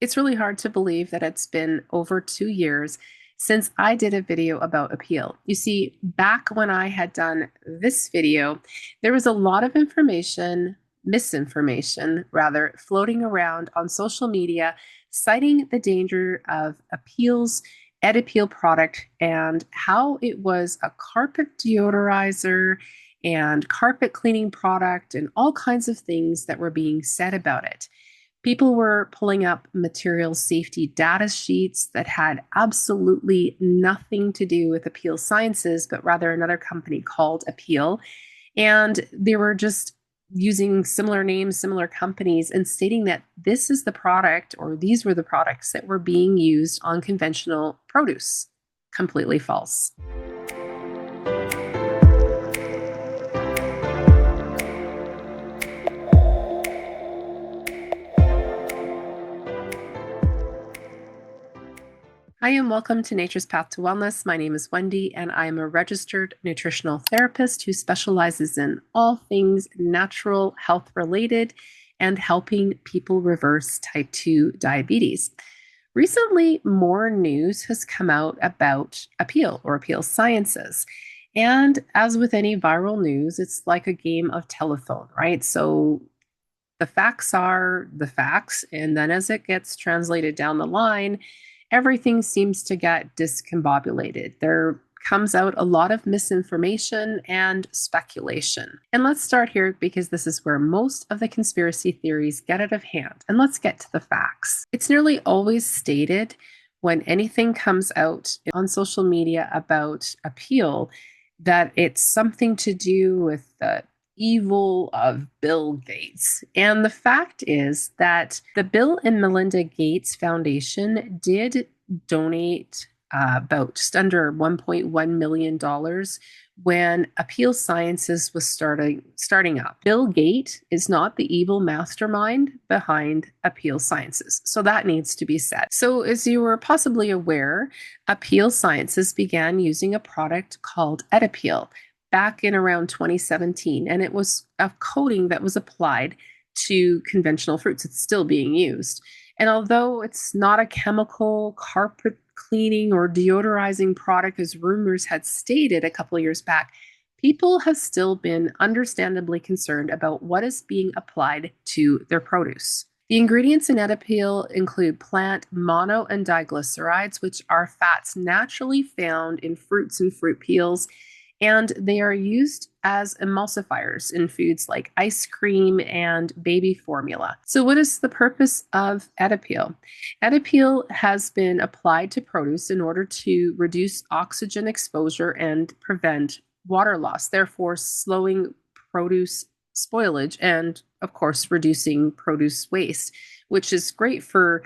It's really hard to believe that it's been over 2 years since I did a video about Apeel. You see, back when I had done this video, there was a lot of misinformation rather, floating around on social media, citing the danger of Apeel's Apeel product and how it was a carpet deodorizer and carpet cleaning product and all kinds of things that were being said about it. People were pulling up material safety data sheets that had absolutely nothing to do with Apeel Sciences, but rather another company called Apeel. And they were just using similar names, similar companies, and stating that this is the product or these were the products that were being used on conventional produce. Completely false. Hi, and welcome to Nature's Path to Wellness. My name is Wendy, and I am a registered nutritional therapist who specializes in all things natural, health related, and helping people reverse type 2 diabetes. Recently, more news has come out about Apeel or Apeel Sciences. And as with any viral news, it's like a game of telephone, right? So the facts are the facts. And then as it gets translated down the line, everything seems to get discombobulated. There comes out a lot of misinformation and speculation. And let's start here because this is where most of the conspiracy theories get out of hand. And let's get to the facts. It's nearly always stated when anything comes out on social media about Apeel that it's something to do with the evil of Bill Gates. And the fact is that the Bill and Melinda Gates Foundation did donate about just under $1.1 million when Apeel Sciences was starting up. Bill Gates is not the evil mastermind behind Apeel Sciences. So that needs to be said. So as you were possibly aware, Apeel Sciences began using a product called Apeel back in around 2017, and it was a coating that was applied to conventional fruits. It's still being used. And although it's not a chemical carpet cleaning or deodorizing product, as rumors had stated a couple of years back, people have still been understandably concerned about what is being applied to their produce. The ingredients in Apeel include plant mono and diglycerides, which are fats naturally found in fruits and fruit peels, and they are used as emulsifiers in foods like ice cream and baby formula. So what is the purpose of Apeel? Apeel has been applied to produce in order to reduce oxygen exposure and prevent water loss, therefore slowing produce spoilage and, of course, reducing produce waste, which is great for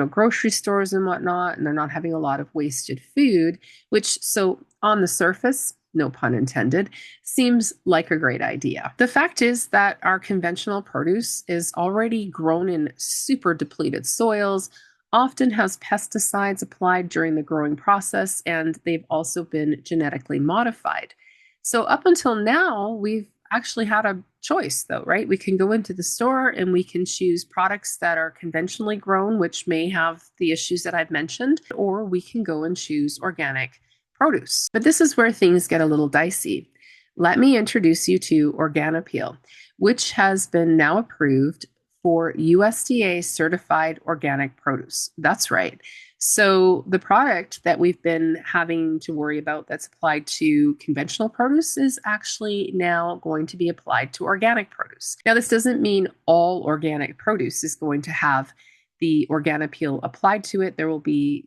grocery stores and whatnot, and they're not having a lot of wasted food, which so on the surface, no pun intended, seems like a great idea. The fact is that our conventional produce is already grown in super depleted soils, often has pesticides applied during the growing process, and they've also been genetically modified. So up until now, we've actually had a choice though, right? We can go into the store and we can choose products that are conventionally grown, which may have the issues that I've mentioned, or we can go and choose organic produce. But this is where things get a little dicey. Let me introduce you to Organipeel, which has been now approved for USDA certified organic produce. That's right. So the product that we've been having to worry about that's applied to conventional produce is actually now going to be applied to organic produce. Now, this doesn't mean all organic produce is going to have the Organipeel applied to it. There will be,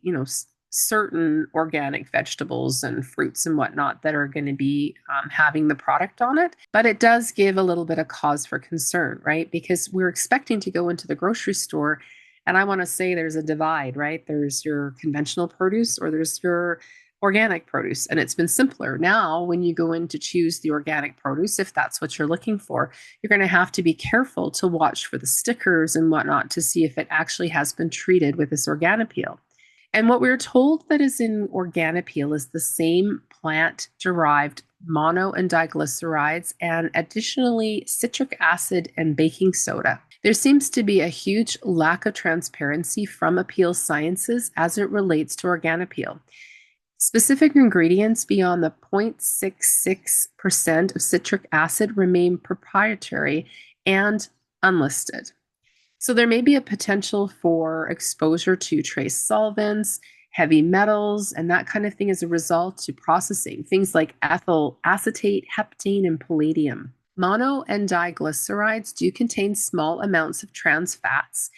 certain organic vegetables and fruits and whatnot that are going to be having the product on it. But it does give a little bit of cause for concern, right? Because we're expecting to go into the grocery store, and I want to say there's a divide, right? There's your conventional produce or there's your organic produce. And it's been simpler. Now, when you go in to choose the organic produce, if that's what you're looking for, you're going to have to be careful to watch for the stickers and whatnot to see if it actually has been treated with this Organipeel. And what we're told that is in Organipeel is the same plant-derived mono and diglycerides, and additionally citric acid and baking soda. There seems to be a huge lack of transparency from Apeel Sciences as it relates to Organipeel. Specific ingredients beyond the 0.66% of citric acid remain proprietary and unlisted. So there may be a potential for exposure to trace solvents, heavy metals, and that kind of thing as a result to processing, things like ethyl acetate, heptane, and palladium. Mono and diglycerides do contain small amounts of trans fats,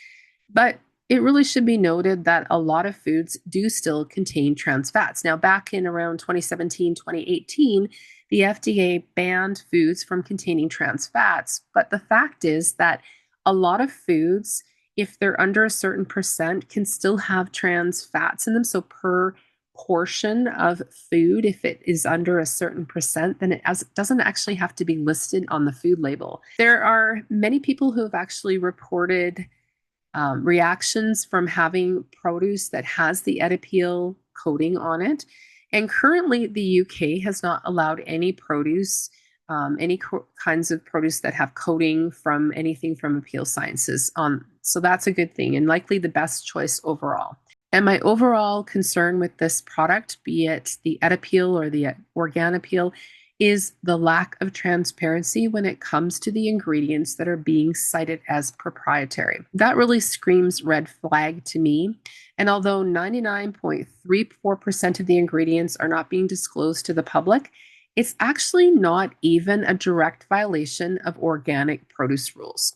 but it really should be noted that a lot of foods do still contain trans fats. Now, back in around 2017, 2018, the FDA banned foods from containing trans fats. But the fact is that a lot of foods, if they're under a certain percent, can still have trans fats in them. So per portion of food, if it is under a certain percent, then it doesn't actually have to be listed on the food label. There are many people who have actually reported reactions from having produce that has the Apeel coating on it. And currently, the UK has not allowed any produce, kinds of produce that have coating from anything from Apeel Sciences on. So that's a good thing and likely the best choice overall. And my overall concern with this product, be it the Apeel or the Organipeel, is the lack of transparency when it comes to the ingredients that are being cited as proprietary. That really screams red flag to me. And although 99.34% of the ingredients are not being disclosed to the public, it's actually not even a direct violation of organic produce rules.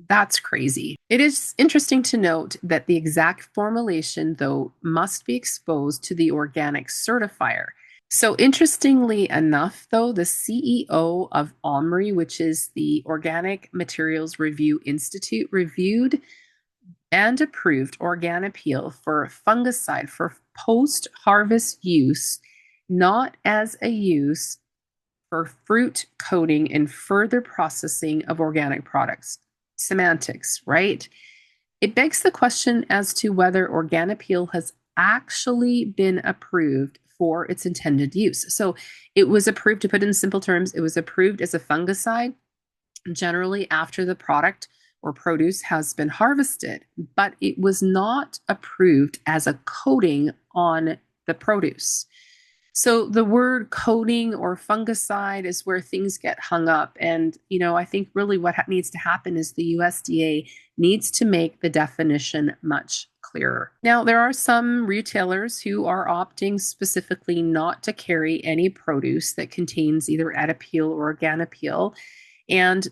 That's crazy. It is interesting to note that the exact formulation, though, must be exposed to the organic certifier. So interestingly enough, though, the CEO of OMRI, which is the Organic Materials Review Institute, reviewed and approved Organipeel for fungicide for post-harvest use, not as a use for fruit coating and further processing of organic products. Semantics, right? It begs the question as to whether Organipeel has actually been approved for its intended use. So it was approved, to put it in simple terms, it was approved as a fungicide generally after the product or produce has been harvested, but it was not approved as a coating on the produce. So the word coating or fungicide is where things get hung up. And, I think really what needs to happen is the USDA needs to make the definition much clearer. Now, there are some retailers who are opting specifically not to carry any produce that contains either Apeel or Organipeel. And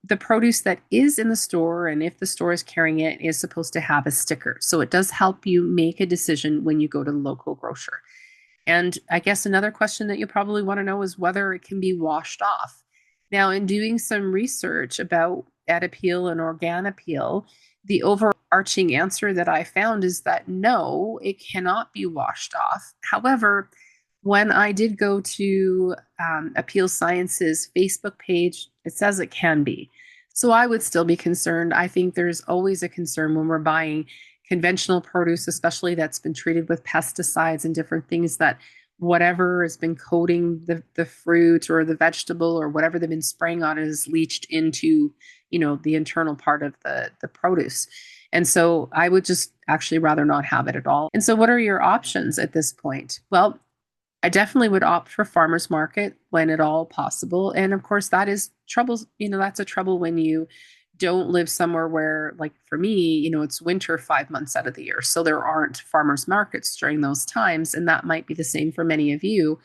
the produce that is in the store, and if the store is carrying it, is supposed to have a sticker. So it does help you make a decision when you go to the local grocer. And I guess another question that you probably want to know is whether it can be washed off. Now, in doing some research about Apeel and Organipeel, the overarching answer that I found is that no, it cannot be washed off. However, when I did go to Apeel Sciences Facebook page, it says it can be. So I would still be concerned. I think there's always a concern when we're buying conventional produce, especially that's been treated with pesticides and different things, that whatever has been coating the fruit or the vegetable or whatever they've been spraying on it is leached into, the internal part of the produce. And so I would just actually rather not have it at all. And so what are your options at this point? Well, I definitely would opt for farmers market when at all possible. And of course, that is trouble. That's a trouble when you don't live somewhere where, like for me, it's winter 5 months out of the year. So there aren't farmers markets during those times. And that might be the same for many of you.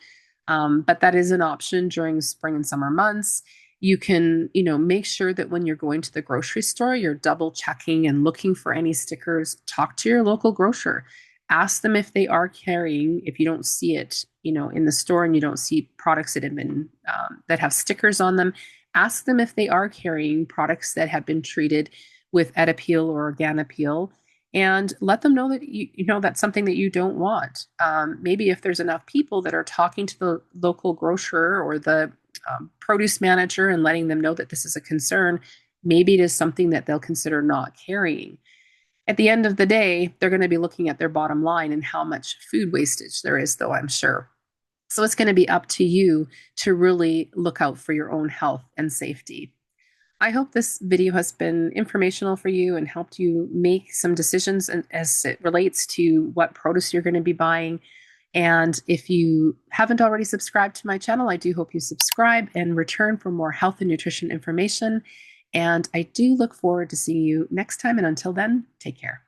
But that is an option during spring and summer months. You can, make sure that when you're going to the grocery store, you're double checking and looking for any stickers. Talk to your local grocer. Ask them if they are carrying, if you don't see it, in the store and you don't see products that have been, that have stickers on them. Ask them if they are carrying products that have been treated with Apeel or Organipeel, and let them know that that's something that you don't want. Maybe if there's enough people that are talking to the local grocer or the produce manager and letting them know that this is a concern, maybe it is something that they'll consider not carrying. At the end of the day, they're going to be looking at their bottom line and how much food wastage there is, though, I'm sure. So it's going to be up to you to really look out for your own health and safety. I hope this video has been informational for you and helped you make some decisions as it relates to what produce you're going to be buying. And if you haven't already subscribed to my channel, I do hope you subscribe and return for more health and nutrition information. And I do look forward to seeing you next time. And until then, take care.